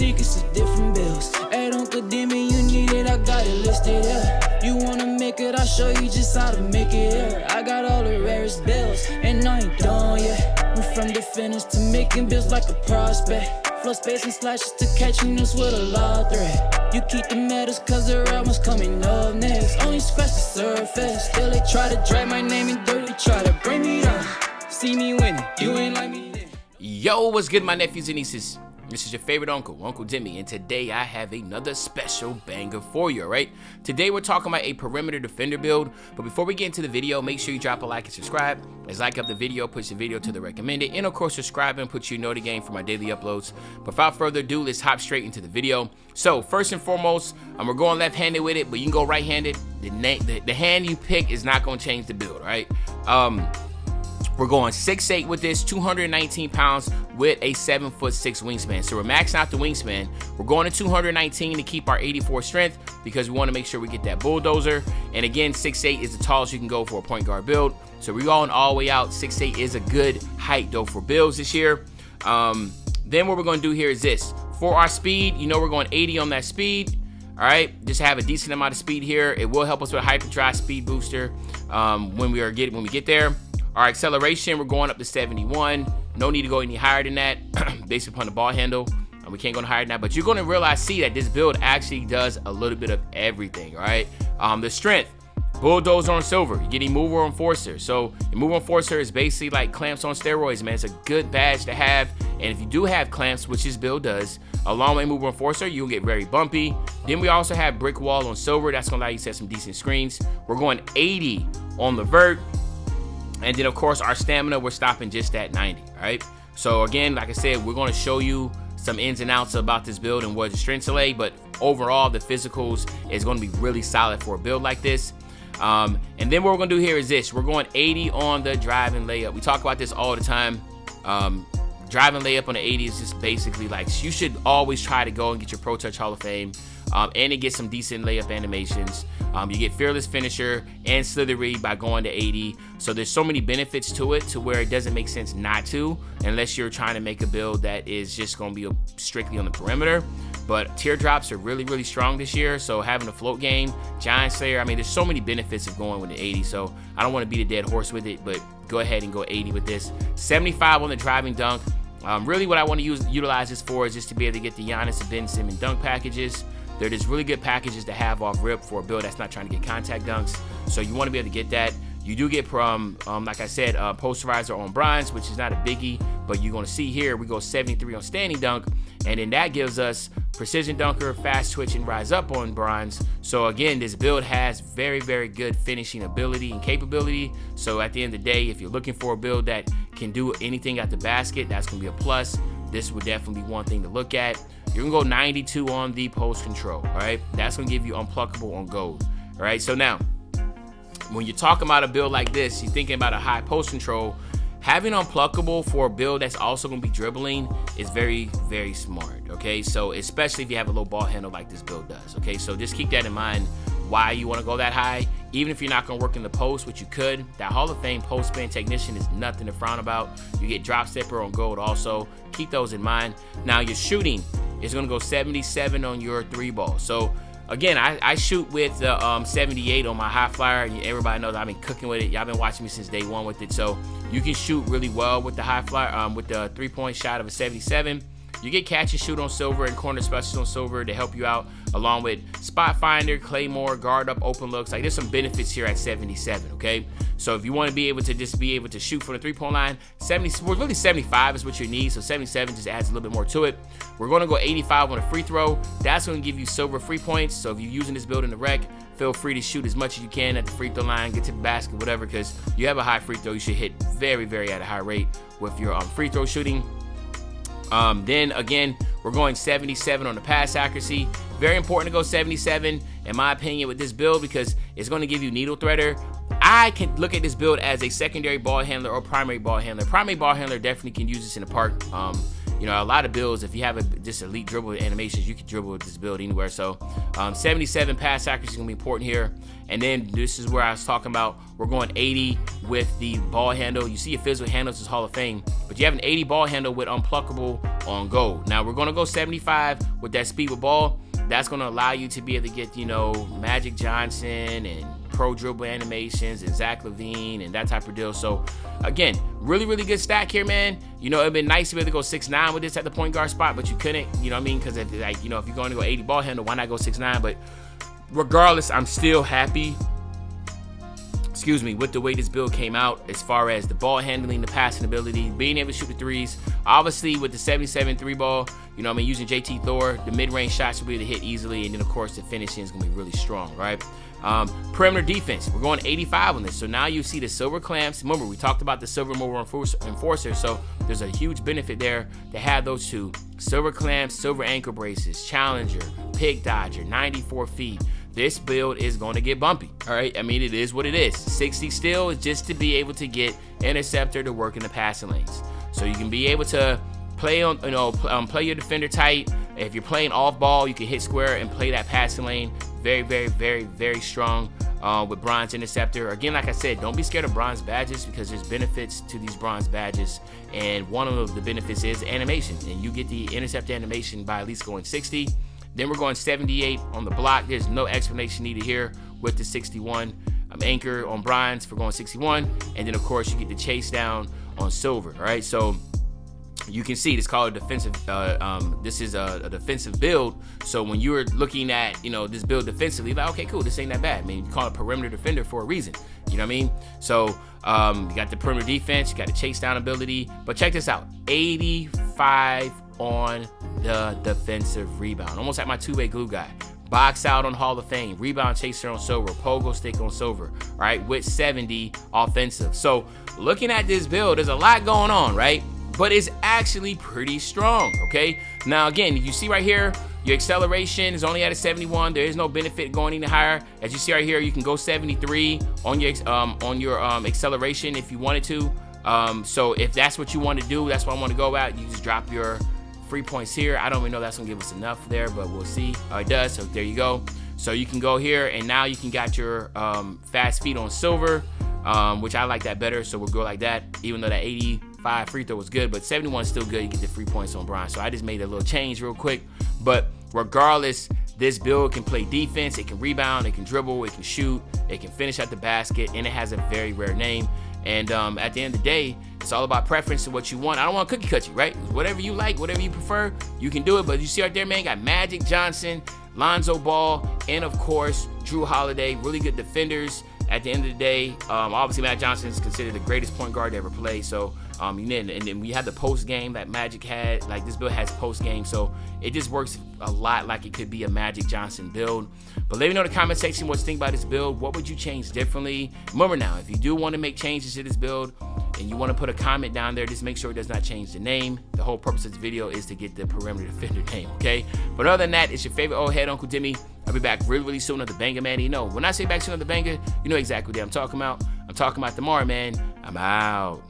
secrets of different bills. Hey, don't condemn me, you need it, I got it listed here. You wanna make it, I'll show you just how to make it here. I got all the rarest bills, and I ain't done yet. Went from the finish to making bills like a prospect. Flow space and slashes to catching us with a law threat. You keep the medals cause the right one's coming up next. Only scratch the surface. Still they try to drag my name in dirt, they try to bring me down. See me winning, you ain't like me then. Yo, what's good, my nephews and nieces? This is your favorite uncle, Uncle Demi, and today I have another special banger for you, alright? Today we're talking about a perimeter defender build, but before we get into the video, make sure you drop a like and subscribe. Let's like up the video, push the video to the recommended, and of course subscribe and put your notification game for my daily uploads. But without further ado, let's hop straight into the video. So first and foremost, we're going left-handed with it, but you can go right-handed. The hand you pick is not going to change the build, right? We're going 6'8" with this, 219 pounds with a 7'6" wingspan. So we're maxing out the wingspan. We're going to 219 to keep our 84 strength because we want to make sure we get that bulldozer. And again, 6'8" is the tallest you can go for a point guard build. So we're going all the way out. 6'8" is a good height though for builds this year. Then what we're going to do here is this. For our speed, you know we're going 80 on that speed. All right, just have a decent amount of speed here. It will help us with hyperdrive speed booster when we get there. Our acceleration, we're going up to 71. No need to go any higher than that based upon the ball handle. We can't go higher than that, but you're going to see that this build actually does a little bit of everything, all right? The strength, bulldozer on silver. You're getting mover enforcer. So the mover enforcer is basically like clamps on steroids, man. It's a good badge to have. And if you do have clamps, which this build does, along with mover enforcer, you'll get very bumpy. Then we also have brick wall on silver. That's going to allow you to set some decent screens. We're going 80 on the vert. And then, of course, our stamina, we're stopping just at 90, all right? So, again, like I said, we're going to show you some ins and outs about this build and what the strengths lay, but overall, the physicals is going to be really solid for a build like this. And then what we're going to do here is this. We're going 80 on the drive and layup. We talk about this all the time. Drive and layup on the 80 is just basically like you should always try to go and get your Pro Touch Hall of Fame. And it gets some decent layup animations. You get Fearless Finisher and Slithery by going to 80. So there's so many benefits to it to where it doesn't make sense not to, unless you're trying to make a build that is just going to be strictly on the perimeter. But teardrops are really, really strong this year. So having a float game, Giant Slayer, I mean, there's so many benefits of going with the 80. So I don't want to beat a dead horse with it, but go ahead and go 80 with this. 75 on the driving dunk. Really what I want to utilize this for is just to be able to get the Giannis and Ben Simmons dunk packages. They're just really good packages to have off rip for a build that's not trying to get contact dunks. So you want to be able to get that. You do get from, like I said, posterizer on bronze, which is not a biggie, but you're going to see here, we go 73 on standing dunk, and then that gives us precision dunker, fast twitch, and rise up on bronze. So again, this build has very, very good finishing ability and capability. So at the end of the day, if you're looking for a build that can do anything at the basket, that's going to be a plus. This would definitely be one thing to look at. You can go 92 on the post control, all right? That's going to give you unpluckable on gold, all right? So now, when you're talking about a build like this, you're thinking about a high post control. Having unpluckable for a build that's also going to be dribbling is very, very smart, okay? So especially if you have a low ball handle like this build does, okay? So just keep that in mind why you want to go that high. Even if you're not going to work in the post, which you could, that Hall of Fame post spin technician is nothing to frown about. You get drop stepper on gold also. Keep those in mind. Now your shooting is going to go 77 on your 3-ball. So again, I shoot with 78 on my high flyer. Everybody knows I've been cooking with it. Y'all been watching me since day one with it. So you can shoot really well with the high flyer, with the 3-point shot of a 77. You get catch and shoot on silver and corner specials on silver to help you out, along with spot finder, claymore, guard up, open looks. Like there's some benefits here at 77, okay? So if you want to be able to just be able to shoot from the 3-point line, really 75 is what you need. So 77 just adds a little bit more to it. We're going to go 85 on a free throw. That's going to give you silver free points. So if you're using this build in the rec, feel free to shoot as much as you can at the free throw line, get to the basket, whatever, because you have a high free throw. You should hit very, very at a high rate with your free throw shooting. Then again, we're going 77 on the pass accuracy. Very important to go 77, in my opinion, with this build because it's going to give you needle threader. I can look at this build as a secondary ball handler or primary ball handler. Primary ball handler definitely can use this in the park. you know, a lot of builds, if you have just elite dribble animations, you can dribble with this build anywhere. So 77 pass accuracy is gonna be important here. And then this is where I was talking about, we're going 80 with the ball handle. You see your physical handles is Hall of Fame, but you have an 80 ball handle with unpluckable on goal. Now we're gonna go 75 with that speed with ball. That's gonna allow you to be able to get, you know, Magic Johnson and pro dribble animations and Zach LaVine and that type of deal. So again, really, really good stack here, man. You know, it'd been nice to be able to go 6'9" with this at the point guard spot, but you couldn't, you know what I mean? Because if, like, you know, if you're going to go 80 ball handle, why not go 6'9"? But regardless, I'm still happy, with the way this build came out as far as the ball handling, the passing ability, being able to shoot the threes. Obviously, with the 77 3 ball, you know what I mean, using JT Thor, the mid-range shots will be able to hit easily, and then, of course, the finishing is going to be really strong, right? Perimeter defense, we're going 85 on this. So now you see the silver clamps. Remember, we talked about the silver mobile enforcer, so there's a huge benefit there to have those two. Silver clamps, silver ankle braces, Challenger, Pig Dodger, 94 feet. This build is going to get bumpy, all right? I mean, it is what it is. 60 still is just to be able to get Interceptor to work in the passing lanes. So you can be able to play on, you know, play your defender tight. If you're playing off ball, you can hit square and play that passing lane. Very, very, very, very strong with bronze Interceptor. Again, like I said, don't be scared of bronze badges because there's benefits to these bronze badges. And one of the benefits is animation. And you get the Interceptor animation by at least going 60. Then we're going 78 on the block. There's no explanation needed here with the 61. Anchor on bronze for going 61. And then, of course, you get the chase down on silver, all right? So you can see it's called a defensive, this is a defensive build. So when you're looking at, you know, this build defensively, like, okay, cool, this ain't that bad. I mean, you call it perimeter defender for a reason. You know what I mean? So you got the perimeter defense, you got the chase down ability. But check this out, 85 on the defensive rebound. Almost like my two-way glue guy. Box out on Hall of Fame, rebound chaser on silver, pogo stick on silver, right? With 70 offensive. So looking at this build, there's a lot going on, right? But it's actually pretty strong, okay? Now again, you see right here, your acceleration is only at a 71. There is no benefit going any higher. As you see right here, you can go 73 on your acceleration if you wanted to. So if that's what you want to do, that's what I want to go at. You just drop your 3 points here. I don't even know that's gonna give us enough there, but we'll see. It does, so there you go. So you can go here, and now you can got your fast feet on silver, which I like that better, so we'll go like that, even though that 85 free throw was good, but 71 is still good. You get the 3 points on bronze. So I just made a little change real quick, but regardless, this build can play defense, it can rebound, it can dribble, it can shoot, it can finish at the basket, and it has a very rare name. And at the end of the day, it's all about preference to what you want. I don't want to cookie cut you, right? Whatever you like, whatever you prefer, you can do it. But you see right there, man, got Magic Johnson, Lonzo Ball, and of course, Drew Holiday. Really good defenders. At the end of the day, obviously Magic Johnson is considered the greatest point guard to ever play. So, and then we had the post game that Magic had. Like, this build has post game, so it just works a lot like it could be a Magic Johnson build. But let me know in the comment section what you think about this build. What would you change differently? Remember now, if you do want to make changes to this build and you want to put a comment down there, just make sure it does not change the name. The whole purpose of this video is to get the perimeter defender name, okay? But other than that, it's your favorite old head, Uncle Dimmy. I'll be back really, really soon on the banger, man. You know, when I say back soon on the banger, you know exactly what I'm talking about. I'm talking about tomorrow, man. I'm out.